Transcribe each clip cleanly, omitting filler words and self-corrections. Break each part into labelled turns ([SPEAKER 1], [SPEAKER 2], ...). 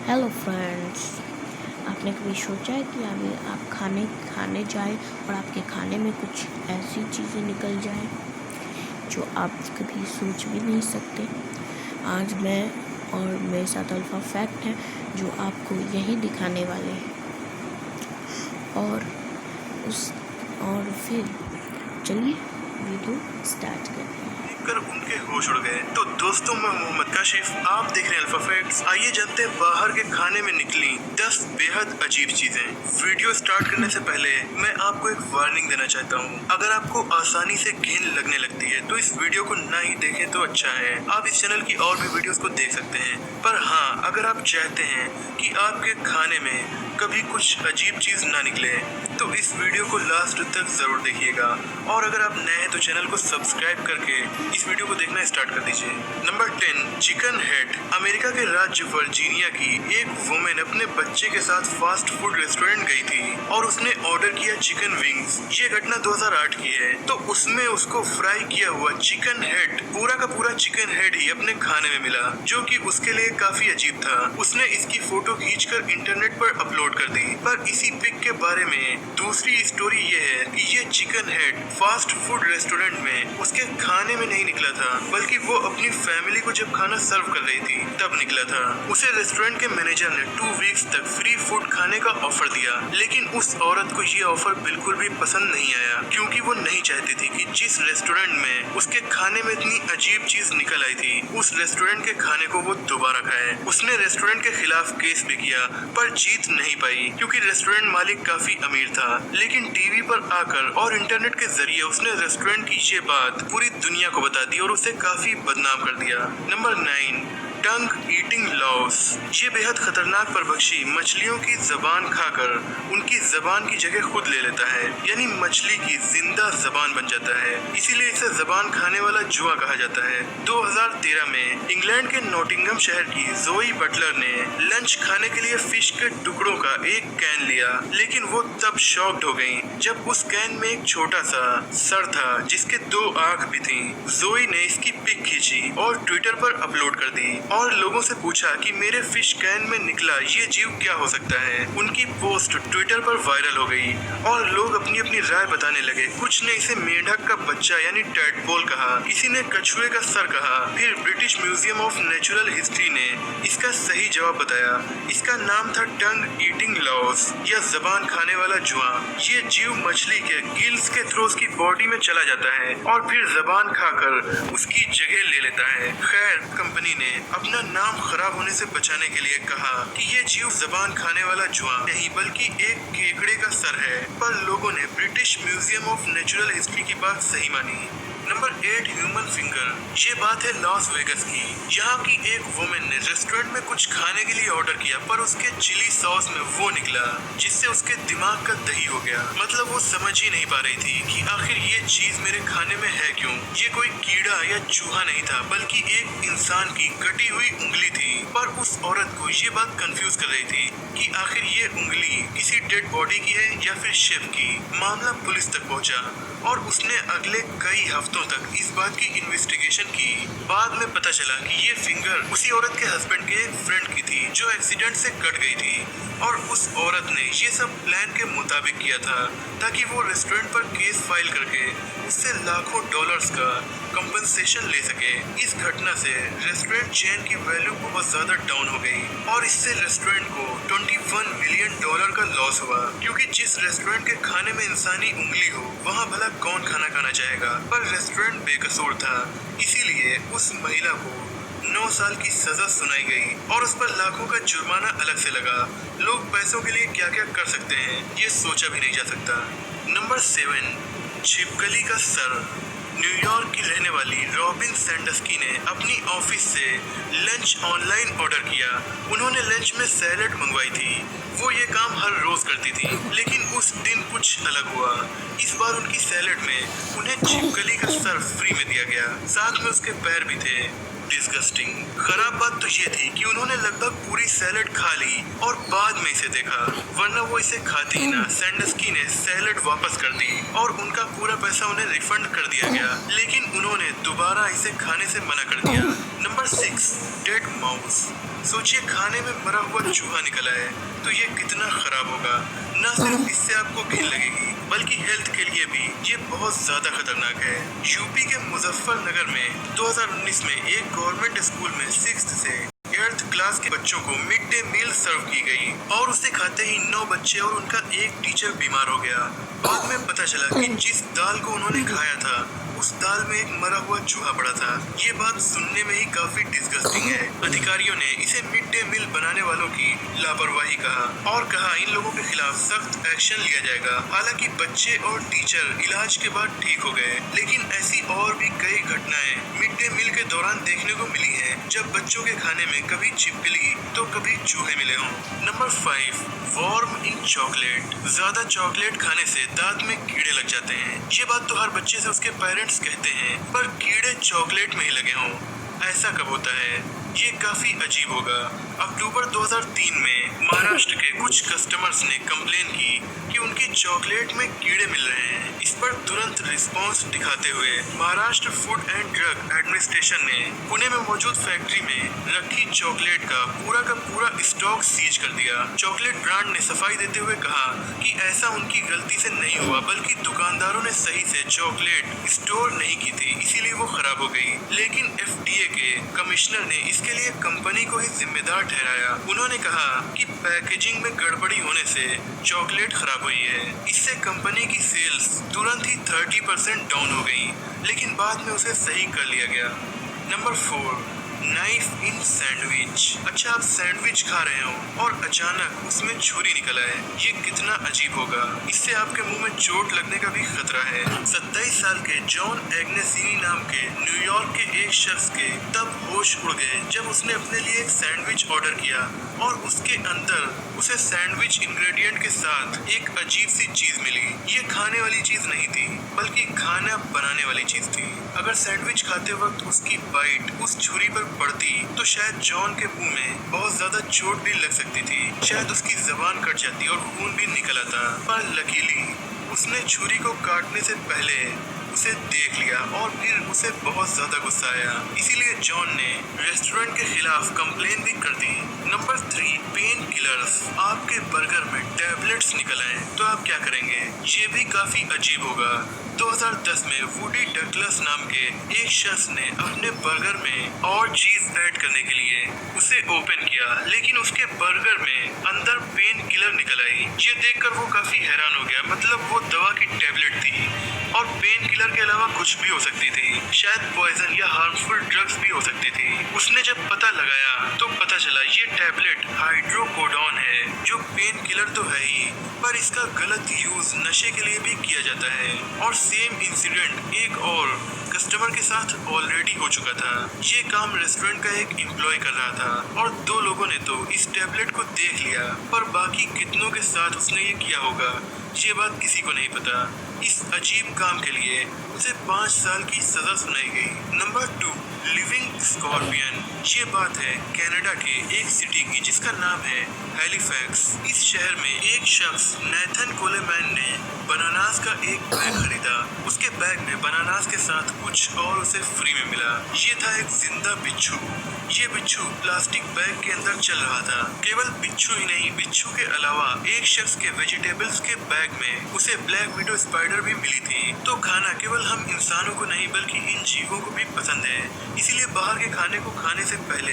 [SPEAKER 1] Hello friends, आपने कभी सोचा है कि अभी आप खाने जाए और आपके खाने में कुछ ऐसी चीज़ें निकल जाए जो आप कभी सोच भी नहीं सकते। आज मैं और मेरे साथ अल्फ़ा फैक्ट है जो आपको यही दिखाने वाले हैं। और फिर चलिए वीडियो स्टार्ट करते हैं।
[SPEAKER 2] कर उनके होश उड़ गए। तो दोस्तों, मैं मोहम्मद काशिफ, आप देख रहे हैं अल्फा फैक्ट्स। आइए जानते हैं बाहर के खाने में निकली 10 बेहद अजीब चीजें। वीडियो स्टार्ट करने से पहले मैं आपको एक वार्निंग देना चाहता हूँ। अगर आपको आसानी से घिन लगने लगती है तो इस वीडियो को ना ही देखें तो अच्छा है। आप इस चैनल की और भी वीडियोस को देख सकते हैं, पर हाँ, अगर आप चाहते हैं कि आपके खाने में कभी कुछ अजीब चीज ना निकले तो इस वीडियो को लास्ट तक जरूर देखिएगा। और अगर आप नए हैं तो चैनल को सब्सक्राइब करके इस वीडियो को देखना स्टार्ट कर दीजिए। Number 10, chicken head. अमेरिका के राज्य वर्जीनिया की एक वुमेन अपने बच्चे के साथ फास्ट फूड रेस्टोरेंट गई थी और उसने ऑर्डर किया चिकन विंग्स। ये घटना 2008 की है। तो उसमें उसको फ्राई किया हुआ चिकन हेड, पूरा का पूरा चिकन हेड ही अपने खाने में मिला, जो कि उसके लिए काफी अजीब था। उसने इसकी फोटो खींचकर इंटरनेट पर अपलोड कर दी। पर इसी पिक के बारे में दूसरी स्टोरी ये है कि ये chicken head fast food restaurant में उसके खाने में नहीं निकला था, बल्कि वो अपनी फैमिली को जब खाना सर्व कर रही थी तब निकला था। उसे रेस्टोरेंट के मैनेजर ने 2 वीक्स तक फ्री फूड खाने का ऑफर दिया, लेकिन उस औरत को ये ऑफर बिल्कुल भी पसंद नहीं आया, क्योंकि वो नहीं चाहती थी कि जिस रेस्टोरेंट में उसके खाने में इतनी अजीब चीज निकल आई थी, उस रेस्टोरेंट के खाने को वो दोबारा खाए। उसने रेस्टोरेंट के खिलाफ केस भी किया, पर जीत नहीं पाई, क्योंकि रेस्टोरेंट मालिक काफी अमीर था। लेकिन टीवी पर आकर और इंटरनेट के जरिए उसने रेस्टोरेंट की ये बात पूरी दुनिया को बता दी और उसे काफी बदनाम कर दिया। नंबर 9, टंग ईटिंग लॉस। ये बेहद खतरनाक परभक्षी मछलियों की जबान खाकर उनकी जबान की जगह खुद ले लेता है, यानी मछली की जिंदा जबान बन जाता है। इसीलिए इसे जबान खाने वाला जुआ कहा जाता है। 2013 में इंग्लैंड के नॉटिंघम शहर की जोई बटलर ने लंच खाने के लिए फिश के टुकड़ों का एक कैन लिया, लेकिन वो तब शॉक्ड हो गई जब उस कैन में एक छोटा सा सर था जिसके 2 आंख भी थी। जोई ने इसकी पिक खींची और ट्विटर पर अपलोड कर दी और लोगों से पूछा कि मेरे फिश कैन में निकला ये जीव क्या हो सकता है। उनकी पोस्ट ट्विटर पर वायरल हो गई और लोग अपनी अपनी राय बताने लगे। कुछ ने इसे मेंढक का बच्चा यानी टैडपोल कहा, किसी ने कछुए का सर कहा। फिर British museum of natural history ने इसका सही जवाब बताया। इसका नाम था टंग ईटिंग लॉस या जबान खाने वाला जुआ। ये जीव मछली के गिल्स के थ्रू उसकी बॉडी में चला जाता है और फिर जबान खाकर उसकी जगह ले लेता है। खैर, कंपनी ने अपना नाम खराब होने से बचाने के लिए कहा कि ये जीव जबान खाने वाला जुआ नहीं बल्कि एक केकड़े का सर है, पर लोगों ने British museum of natural history की बात सही मानी। Number 8, human finger. ये बात है लॉस वेगस की। यहाँ की एक वुमेन ने रेस्टोरेंट में कुछ खाने के लिए ऑर्डर किया, पर उसके चिली सॉस में वो निकला जिससे उसके दिमाग का दही हो गया। मतलब वो समझ ही नहीं पा रही थी कि आखिर ये चीज मेरे खाने में है क्यों। ये कोई कीड़ा या चूहा नहीं था, बल्कि एक इंसान की कटी हुई उंगली थी। पर उस औरत को ये बात कंफ्यूज कर रही थी कि आखिर ये उंगली किसी डेड बॉडी की है या फिर शेफ की। मामला पुलिस तक पहुंचा और उसने अगले कई हफ्तों तक इस बात की इन्वेस्टिगेशन की। बाद में पता चला कि ये फिंगर उसी औरत के हस्बैंड के एक फ्रेंड की थी जो एक्सीडेंट से कट गई थी, और उस औरत ने ये सब प्लान के मुताबिक किया था ताकि वो रेस्टोरेंट पर केस फाइल करके उससे लाखों डॉलर्स का कंपनसेशन ले सके। इस घटना से रेस्टोरेंट चेन की वैल्यू बहुत ज्यादा डाउन हो गई और इससे रेस्टोरेंट को $21 मिलियन का लॉस हुआ, क्योंकि जिस रेस्टोरेंट के खाने में इंसानी उंगली हो वहाँ भला कौन खाना खाना चाहेगा। पर रेस्टोरेंट बेकसूर था, इसीलिए उस महिला को 9 साल की सजा सुनाई गई और उस पर लाखों का जुर्माना अलग से लगा। लोग पैसों के लिए क्या क्या कर सकते हैं ये सोचा भी नहीं जा सकता। नंबर 7, छिपकली का सर। न्यूयॉर्क की रहने वाली रॉबिन सैंडस्की ने अपनी ऑफिस से लंच ऑनलाइन ऑर्डर किया। उन्होंने लंच में सैलेड मंगवाई थी। वो ये काम हर रोज करती थी, लेकिन उस दिन कुछ अलग हुआ। इस बार उनकी सैलेड में उन्हें छिपकली का सर फ्री में दिया गया, साथ में उसके पैर भी थे। डिस्गस्टिंग। खराब बात तो ये थी कि उन्होंने लगभग पूरी सैलेड खा ली और बाद में इसे देखा, वरना वो इसे खाती ही ना। सैंडस्की ने सैलेड वापस कर दी और उनका पूरा पैसा उन्हें रिफंड कर दिया गया, लेकिन उन्होंने दोबारा इसे खाने से मना कर दिया। Number 6, dead mouse. सोचिए, खाने में मरा हुआ चूहा निकला है तो ये कितना खराब होगा। न सिर्फ इससे आपको घिन लगेगी बल्कि हेल्थ के लिए भी ये बहुत ज्यादा खतरनाक है। यूपी के मुजफ्फरनगर में 2019 में एक गवर्नमेंट स्कूल में 6th से 8th क्लास के बच्चों को मिड डे मील सर्व की गई और उसे खाते ही 9 बच्चे और उनका एक टीचर बीमार हो गया। बाद में पता चला कि जिस दाल को उन्होंने खाया था उस दाल में एक मरा हुआ चूहा पड़ा था। ये बात सुनने में ही काफी डिस्गस्टिंग है। अधिकारियों ने इसे मिड डे मील बनाने वालों की लापरवाही कहा और कहा इन लोगों के खिलाफ सख्त एक्शन लिया जाएगा। हालांकि बच्चे और टीचर इलाज के बाद ठीक हो गए, लेकिन ऐसी और भी कई घटनाएं मिड डे मील के दौरान देखने को मिली हैं, जब बच्चों के खाने में कभी छिपकली तो कभी चूहे मिले हों। Number 5, warm in chocolate. ज्यादा चॉकलेट खाने से दांत में कीड़े लग जाते हैं। ये बात तो हर बच्चे से उसके पेरेंट्स कहते हैं, पर कीड़े चॉकलेट में ही लगे हों, ऐसा कब होता है? ये काफी अजीब होगा। अक्टूबर 2003 में महाराष्ट्र के कुछ कस्टमर्स ने कंप्लेन की कि उनकी चॉकलेट में कीड़े मिल रहे हैं। इस पर तुरंत रिस्पांस दिखाते हुए Maharashtra food and drug administration ने पुणे में मौजूद फैक्ट्री में रखी चॉकलेट का पूरा स्टॉक सीज कर दिया। चॉकलेट ब्रांड ने सफाई देते हुए कहा कि ऐसा उनकी गलती से नहीं हुआ, बल्कि दुकानदारों ने सही से चॉकलेट स्टोर नहीं की थी, इसीलिए वो खराब हो गई। लेकिन FDA के कमिश्नर ने इसके लिए कंपनी को ही जिम्मेदार ठहराया। उन्होंने कहा कि पैकेजिंग में गड़बड़ी होने से चॉकलेट खराब हुई है। इससे कंपनी की सेल्स तुरंत ही 30% डाउन हो गई, लेकिन बाद में उसे सही कर लिया गया। नंबर 4, नाइफ इन सैंडविच। अच्छा, आप सैंडविच खा रहे हो और अचानक उसमें छुरी निकल आए, ये कितना अजीब होगा। इससे आपके मुंह में चोट लगने का भी खतरा है। 27 साल के जॉन एग्नेसिनी नाम के न्यूयॉर्क के एक शख्स के तब होश उड़ गए जब उसने अपने लिए एक सैंडविच ऑर्डर किया और उसके अंदर उसे सैंडविच इंग्रेडिएंट के साथ एक अजीब सी चीज मिली। ये खाने वाली चीज नहीं थी, बल्कि खाना बनाने वाली चीज थी। अगर सैंडविच खाते वक्त उसकी बाइट उस छुरी पर पड़ती तो शायद जॉन के मुंह में बहुत ज्यादा चोट भी लग सकती थी, शायद उसकी जबान कट जाती और खून भी निकल आता। पर लकीली उसने छुरी को काटने से पहले उसे देख लिया और फिर उसे बहुत ज्यादा गुस्सा आया, इसीलिए जॉन ने रेस्टोरेंट के खिलाफ कंप्लेन भी कर दी। Number 3, painkillers. आपके बर्गर में टैबलेट्स निकल आए तो आप क्या करेंगे? ये भी काफी अजीब होगा। 2010 में वुडी डगलस नाम के एक शख्स ने अपने बर्गर में और चीज ऐड करने के लिए उसे ओपन किया, लेकिन उसके बर्गर में अंदर पेन किलर निकल आई। ये देखकर वो काफी हैरान हो गया, मतलब वो दवा की टैबलेट थी और पेन किलर के अलावा कुछ भी हो सकती थी, शायद पॉइजन या हार्मफुल ड्रग्स भी हो सकती थी। उसने जब पता लगाया तो पता चला ये टैबलेट हाइड्रोकोडोन है, जो पेन किलर तो है ही, पर इसका गलत यूज नशे के लिए भी किया जाता है। और सेम इंसिडेंट एक और कस्टमर के साथ ऑलरेडी हो चुका था। ये काम रेस्टोरेंट का एक एम्प्लॉय कर रहा था और 2 लोगों ने तो इस टैबलेट को देख लिया, पर बाकी कितनों के साथ उसने ये किया होगा ये बात किसी को नहीं पता। इस अजीब काम के लिए उसे 5 साल की सजा सुनाई गई। Number 2, living scorpion. ये बात है कनाडा के एक सिटी की जिसका नाम है हैलिफैक्स। इस शहर में एक शख्स नेथन कोलेमैन ने बनानास का एक बैग खरीदा। उसके बैग में बनानास के साथ कुछ और उसे फ्री में मिला। ये था एक जिंदा बिच्छू। ये बिच्छू प्लास्टिक बैग के अंदर चल रहा था। केवल बिच्छू ही नहीं, बिच्छू के अलावा एक शख्स के वेजिटेबल्स के बैग में उसे ब्लैक विडो स्पाइडर भी मिली थी। तो खाना केवल हम इंसानों को नहीं बल्कि इन जीवों को भी पसंद है, इसीलिए बाहर के खाने को खाने से पहले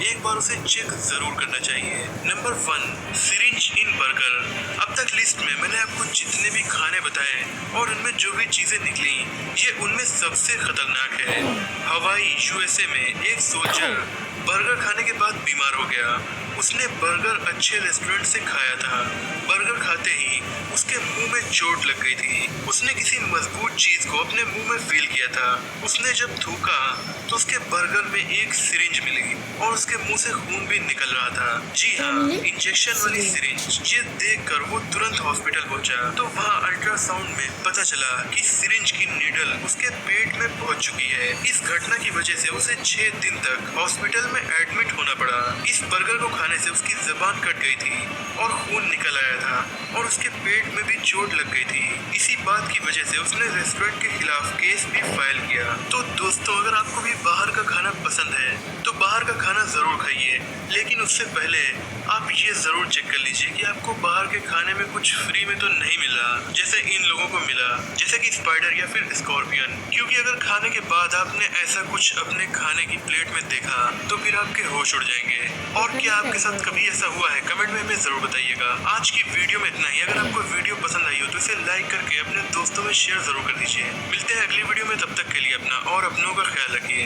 [SPEAKER 2] एक बार उसे चेक जरूर करना चाहिए। नंबर 1, सिरिंज इन बर्गर। अब तक लिस्ट में मैंने आपको जितने भी खाने बताए और उनमें जो भी चीजें निकली, ये उनमें सबसे खतरनाक है। हवाई USA में एक सोल्जर बर्गर खाने के बाद बीमार हो गया। उसने बर्गर अच्छे रेस्टोरेंट से खाया था। बर्गर खाते ही उसके मुंह में चोट लग गई थी। उसने किसी मजबूत चीज को अपने मुंह में फील किया था। उसने जब थूका तो उसके बर्गर में एक सिरिंज मिली और उसके मुंह से खून भी निकल रहा था। जी हाँ, इंजेक्शन वाली सिरिंज। ये देखकर वो तुरंत हॉस्पिटल पहुंचा तो वहाँ अल्ट्रासाउंड में पता चला कि सिरिंज की नीडल उसके पेट में पहुंच चुकी है। इस घटना की वजह से उसे 6 दिन तक हॉस्पिटल में एडमिट होना पड़ा। इस बर्गर को खाने से उसकी जबान कट गई थी और खून निकल आया था और उसके पेट में भी चोट लग गई थी। इसी बात की वजह से उसने रेस्टोरेंट के खिलाफ केस भी फाइल किया। तो दोस्तों, अगर आपको भी बाहर का खाना पसंद है तो बाहर का खाना जरूर खाइए, लेकिन उससे पहले आप ये जरूर चेक कर लीजिए कि आपको बाहर के खाने में कुछ फ्री में तो नहीं मिल रहा, जैसे इन लोगों को मिला, जैसे कि स्पाइडर या फिर स्कॉर्पियन। क्योंकि अगर खाने के बाद आपने ऐसा कुछ अपने खाने की प्लेट में देखा तो फिर आपके होश उड़ जाएंगे। और क्या आपके साथ कभी ऐसा हुआ है? कमेंट में हमें जरूर बताइएगा। आज की वीडियो में इतना ही। अगर आपको वीडियो पसंद आई हो तो इसे लाइक करके अपने दोस्तों में शेयर जरूर कर दीजिए। मिलते हैं अगली वीडियो में, तब तक के लिए अपना और अपनों का ख्याल रखिए।